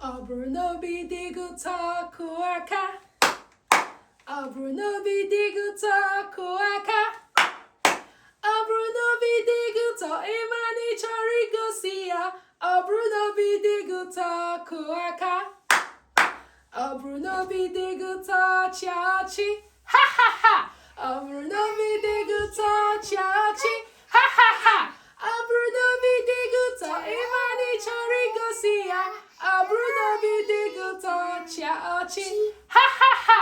ọ bụrụ n'obi dị gị ụtọ kụọ aka ọ bụrụ n'obi dị gị ụtọ kụọ aka ọ bụrụ n'obi dị gị ụtọ ịma na ị chọrọ igosi ya ọ bụrụ n'obi dị gị ụtọ kụọ aka ọ bụrụ n'obi dị gị ụtọ chịa ọchị ha ha ha ọ bụrụ n'obi dị gị ụtọ chịa ọchị ha ha ha ọ bụrụ n'obi dị gị ụtọ ịma na ị chọrọ igosi ya ọ bụrụ n'obi dị gị ụtọ chịa ọchị ha ha ha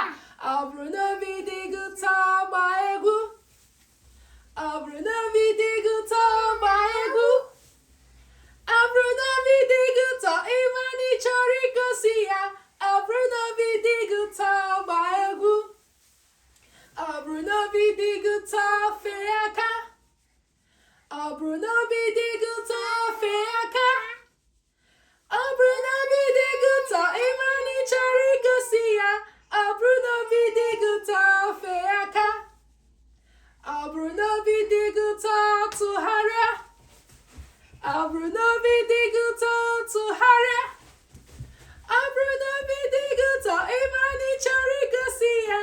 ọ bụrụ n'obi dị gị ụtọ gbaa egwu ọ bụrụ n'obi dị gị ụtọ gbaa egwu ọ bụrụ n'obi dị gị ụtọ ịma na ị chọrọ igosi ya ọ bụrụ n'obi dị gị ụtọ gbaa egwu ọ bụrụ n'obi dị gị ụtọ fee aka ọ bụrụ n'obi dị gị ụtọ fee aka ọ bụrụ n'obi dị gị ụtọ ịma na ị chọrọ igosi ya ọ bụrụ n'obi dị gị ụtọ fee aka ọ bụrụ n'obi dị gị ụtọ tụgharịa ọ bụrụ n'obi dị gị ụtọ tụgharịa ọ bụrụ n'obi dị gị ụtọ ịma na ị chọrọ igosi ya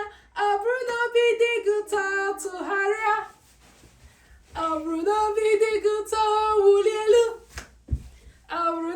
ọ bụrụ n'obi dị gị ụtọ tụgharịa ọ bụrụ n'obi dị gị ụtọ wulie elu ọ bụrụ